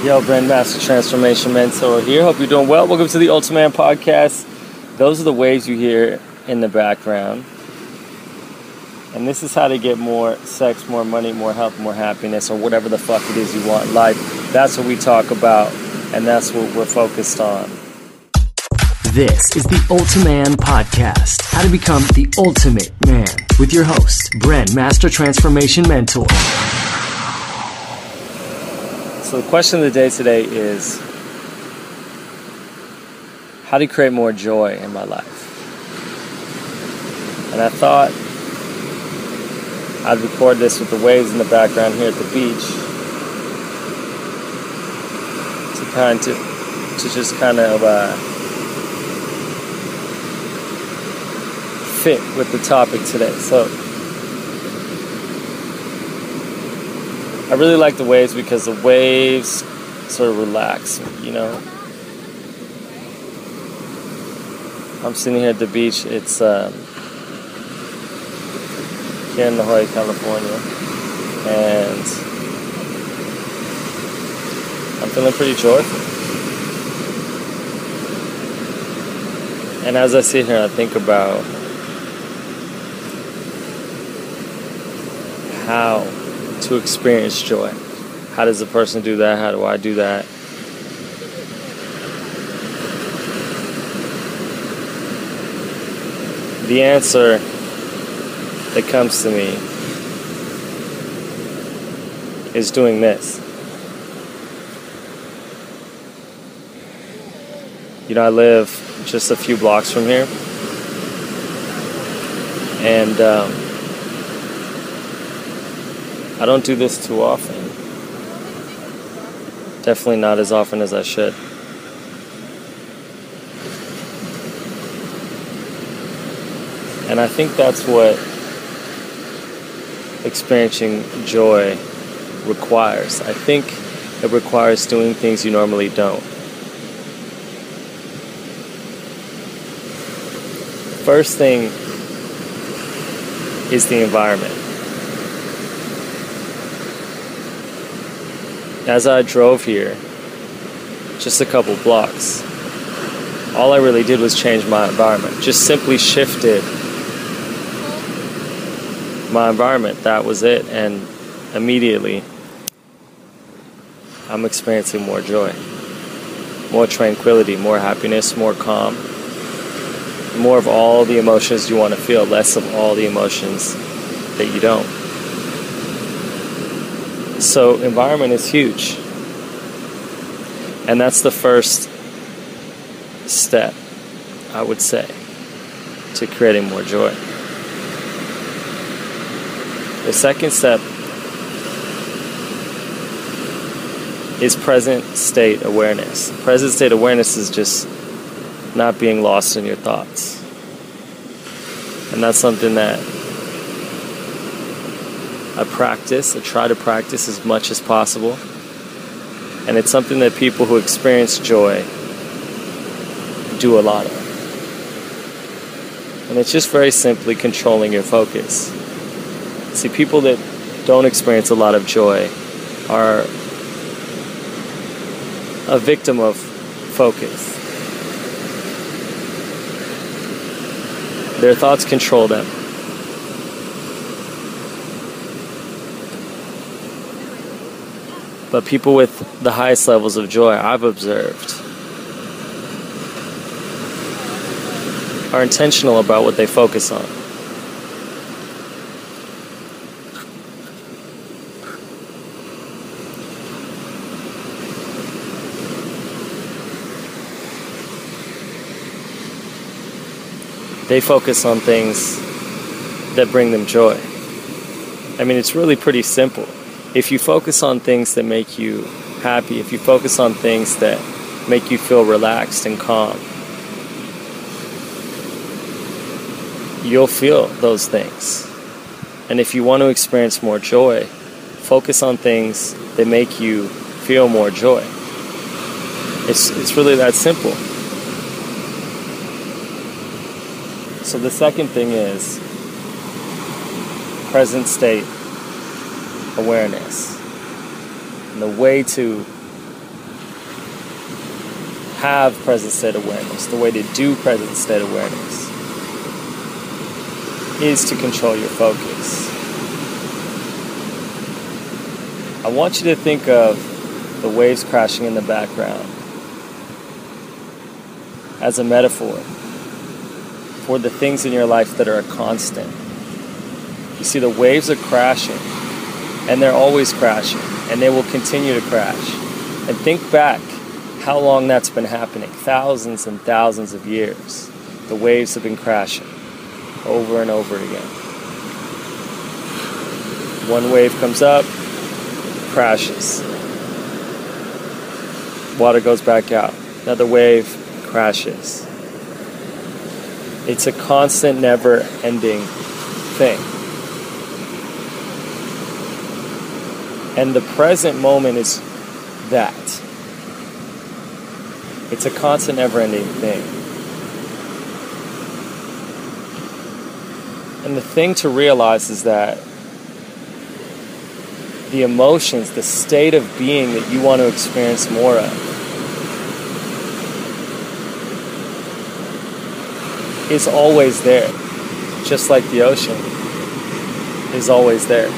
Yo, Grandmaster Transformation Mentor here. Hope you're doing well. Welcome to the Ultiman Podcast. Those are the waves you hear in the background. And this is how to get more sex, more money, more health, more happiness, or whatever the fuck it is you want in life. That's what we talk about, and that's what we're focused on. This is the Ultiman Podcast. How to become the ultimate man. With your host, Grandmaster Transformation Mentor. So the question of the day today is, how to create more joy in my life? And I thought I'd record this with the waves in the background here at the beach to just kind of fit with the topic today. So I really like the waves because the waves sort of relax me, you know. I'm sitting here at the beach. It's here in La Jolla, California, and I'm feeling pretty joyful. And as I sit here, I think about how to experience joy. How does a person do that? How do I do that? The answer that comes to me is doing this. You know, I live just a few blocks from here, and I don't do this too often. Definitely not as often as I should. And I think that's what experiencing joy requires. I think it requires doing things you normally don't. First thing is the environment. As I drove here, just a couple blocks, all I really did was change my environment. Just simply shifted my environment. That was it. And immediately, I'm experiencing more joy, more tranquility, more happiness, more calm, more of all the emotions you want to feel, less of all the emotions that you don't. So environment is huge. And that's the first step, I would say, to creating more joy. The second step is present state awareness. Present state awareness is just not being lost in your thoughts. And that's something that I try to practice as much as possible. And it's something that people who experience joy do a lot of. And it's just very simply controlling your focus. See, people that don't experience a lot of joy are a victim of focus. Their thoughts control them. But people with the highest levels of joy, I've observed, are intentional about what they focus on. They focus on things that bring them joy. I mean, it's really pretty simple. If you focus on things that make you happy, if you focus on things that make you feel relaxed and calm, you'll feel those things. And if you want to experience more joy, focus on things that make you feel more joy. It's really that simple. So the second thing is present state awareness. And the way to have present state awareness, the way to do present state awareness, is to control your focus. I want you to think of the waves crashing in the background as a metaphor for the things in your life that are a constant. You see, the waves are crashing, and they're always crashing, and they will continue to crash. And think back how long that's been happening. Thousands and thousands of years. The waves have been crashing over and over again. One wave comes up, crashes. Water goes back out. Another wave crashes. It's a constant, never-ending thing. And the present moment is that. It's a constant, never-ending thing. And the thing to realize is that the emotions, the state of being that you want to experience more of, is always there. Just like the ocean is always there.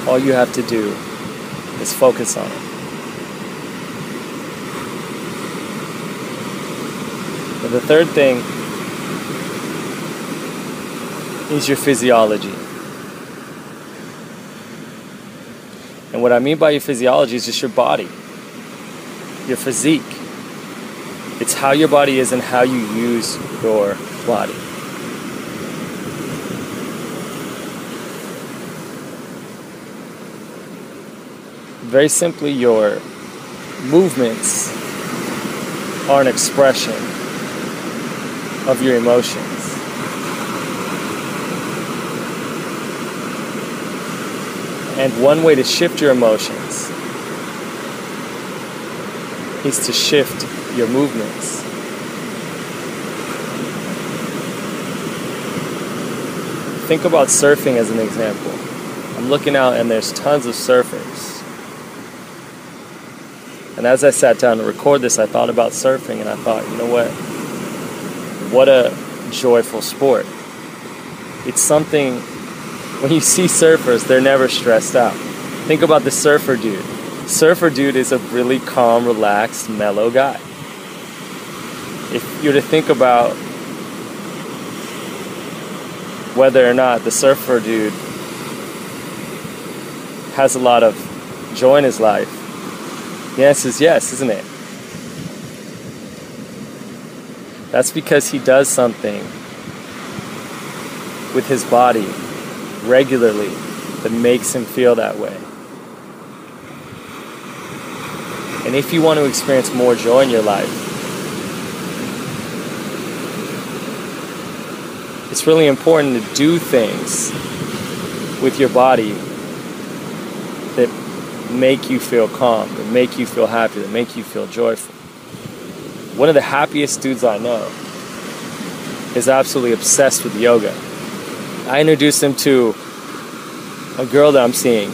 All you have to do is focus on it. And the third thing is your physiology. And what I mean by your physiology is just your body, your physique. It's how your body is and how you use your body. Very simply, your movements are an expression of your emotions. And one way to shift your emotions is to shift your movements. Think about surfing as an example. I'm looking out and there's tons of surfers. And as I sat down to record this, I thought about surfing and I thought, you know what? What a joyful sport. It's something, when you see surfers, they're never stressed out. Think about the surfer dude. Surfer dude is a really calm, relaxed, mellow guy. If you're to think about whether or not the surfer dude has a lot of joy in his life, the answer is yes, isn't it? That's because he does something with his body regularly that makes him feel that way. And if you want to experience more joy in your life, it's really important to do things with your body that make you feel calm, that make you feel happy, that make you feel joyful. One of the happiest dudes I know is absolutely obsessed with yoga. I introduced him to a girl that I'm seeing,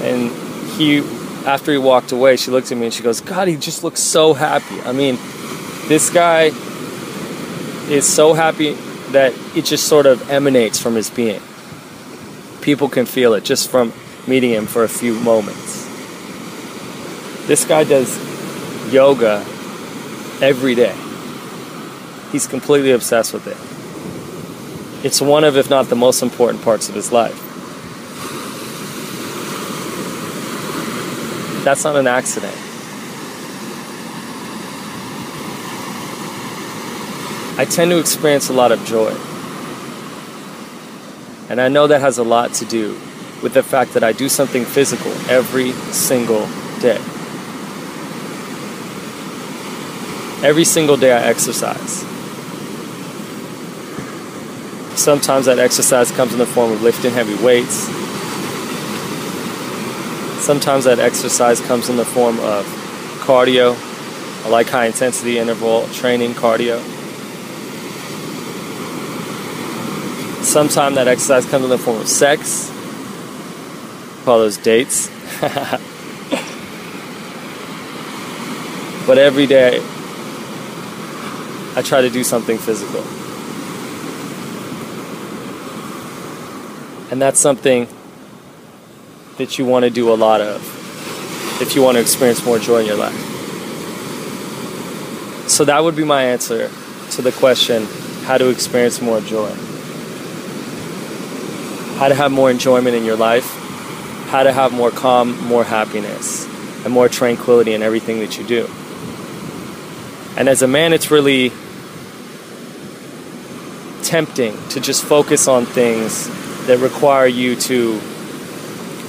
and after he walked away, she looked at me and she goes, God, he just looks so happy. I mean, this guy is so happy that it just sort of emanates from his being. People can feel it just from meeting him for a few moments. This guy does yoga every day. He's completely obsessed with it. It's one of, if not the most important parts of his life. That's not an accident. I tend to experience a lot of joy. And I know that has a lot to do with the fact that I do something physical every single day. Every single day I exercise. Sometimes that exercise comes in the form of lifting heavy weights. Sometimes that exercise comes in the form of cardio. I like high intensity interval training cardio. Sometimes that exercise comes in the form of sex. Call those dates. But every day, I try to do something physical. And that's something that you want to do a lot of if you want to experience more joy in your life. So that would be my answer to the question, how to experience more joy. How to have more enjoyment in your life. How to have more calm, more happiness, and more tranquility in everything that you do. And as a man, it's really tempting to just focus on things that require you to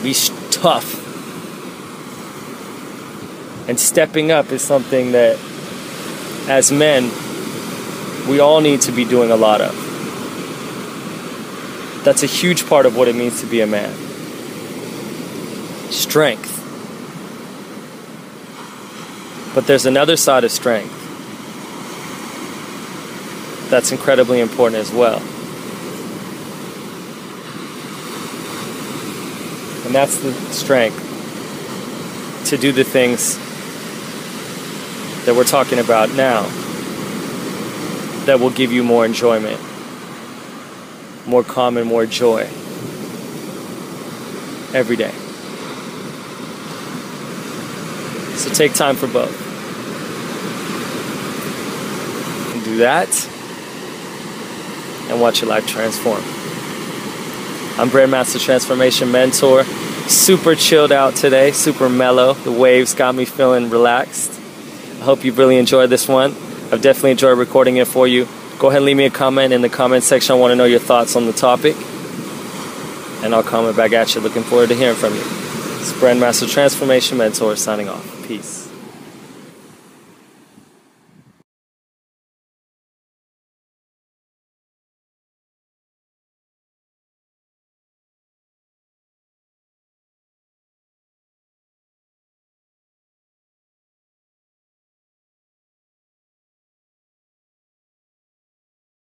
be tough. And stepping up is something that, as men, we all need to be doing a lot of. That's a huge part of what it means to be a man. Strength. But there's another side of strength that's incredibly important as well. And that's the strength to do the things that we're talking about now that will give you more enjoyment, more calm and more joy every day. So take time for both. And do that and watch your life transform. I'm Brand Master Transformation Mentor. Super chilled out today, super mellow. The waves got me feeling relaxed. I hope you've really enjoyed this one. I've definitely enjoyed recording it for you. Go ahead and leave me a comment in the comment section. I want to know your thoughts on the topic. And I'll comment back at you. Looking forward to hearing from you. It's Brand Master Transformation Mentor signing off. Peace.